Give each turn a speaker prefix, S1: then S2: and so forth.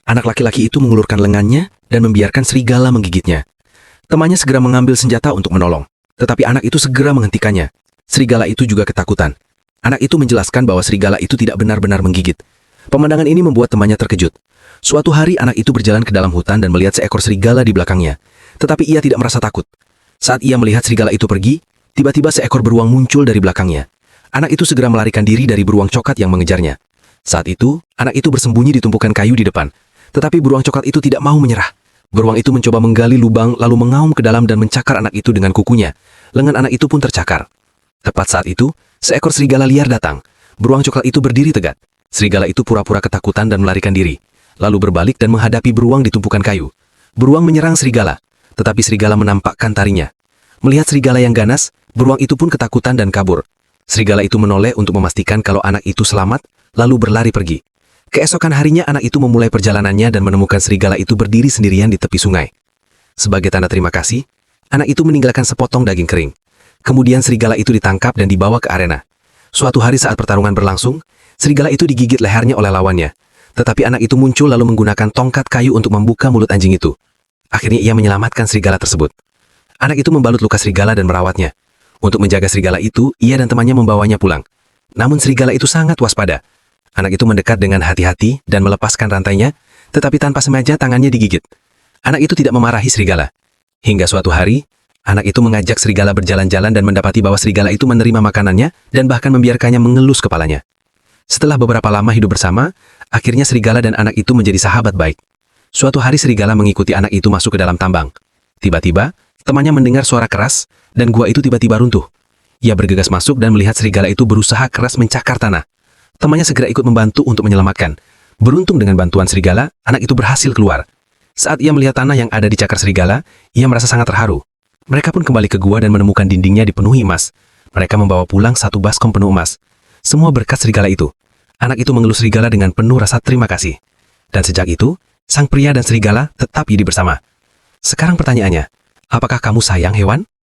S1: Anak laki-laki itu mengulurkan lengannya dan membiarkan serigala menggigitnya. Temannya segera mengambil senjata untuk menolong, tetapi anak itu segera menghentikannya. Serigala itu juga ketakutan. Anak itu menjelaskan bahwa serigala itu tidak benar-benar menggigit. Pemandangan ini membuat temannya terkejut. Suatu hari anak itu berjalan ke dalam hutan dan melihat seekor serigala di belakangnya. Tetapi ia tidak merasa takut. Saat ia melihat serigala itu pergi, tiba-tiba seekor beruang muncul dari belakangnya. Anak itu segera melarikan diri dari beruang coklat yang mengejarnya. Saat itu, anak itu bersembunyi di tumpukan kayu di depan. Tetapi beruang coklat itu tidak mau menyerah. Beruang itu mencoba menggali lubang lalu mengaum ke dalam dan mencakar anak itu dengan kukunya. Lengan anak itu pun tercakar. Tepat saat itu, seekor serigala liar datang. Beruang coklat itu berdiri tegak. Serigala itu pura-pura ketakutan dan melarikan diri, lalu berbalik dan menghadapi beruang di tumpukan kayu. Beruang menyerang serigala, tetapi serigala menampakkan taringnya. Melihat serigala yang ganas, beruang itu pun ketakutan dan kabur. Serigala itu menoleh untuk memastikan kalau anak itu selamat, lalu berlari pergi. Keesokan harinya anak itu memulai perjalanannya dan menemukan serigala itu berdiri sendirian di tepi sungai. Sebagai tanda terima kasih, anak itu meninggalkan sepotong daging kering. Kemudian serigala itu ditangkap dan dibawa ke arena. Suatu hari saat pertarungan berlangsung, serigala itu digigit lehernya oleh lawannya. Tetapi anak itu muncul lalu menggunakan tongkat kayu untuk membuka mulut anjing itu. Akhirnya ia menyelamatkan serigala tersebut. Anak itu membalut luka serigala dan merawatnya. Untuk menjaga serigala itu, ia dan temannya membawanya pulang. Namun serigala itu sangat waspada. Anak itu mendekat dengan hati-hati dan melepaskan rantainya, tetapi tanpa sengaja tangannya digigit. Anak itu tidak memarahi serigala. Hingga suatu hari, anak itu mengajak serigala berjalan-jalan dan mendapati bahwa serigala itu menerima makanannya dan bahkan membiarkannya mengelus kepalanya. Setelah beberapa lama hidup bersama, akhirnya serigala dan anak itu menjadi sahabat baik. Suatu hari serigala mengikuti anak itu masuk ke dalam tambang. Tiba-tiba, temannya mendengar suara keras, dan gua itu tiba-tiba runtuh. Ia bergegas masuk dan melihat serigala itu berusaha keras mencakar tanah. Temannya segera ikut membantu untuk menyelamatkan. Beruntung dengan bantuan serigala, anak itu berhasil keluar. Saat ia melihat tanah yang ada di cakar serigala, ia merasa sangat terharu. Mereka pun kembali ke gua dan menemukan dindingnya dipenuhi emas. Mereka membawa pulang satu baskom penuh emas. Semua berkat serigala itu. Anak itu mengelus serigala dengan penuh rasa terima kasih. Dan sejak itu, sang pria dan serigala tetap hidup bersama. Sekarang pertanyaannya, apakah kamu sayang hewan?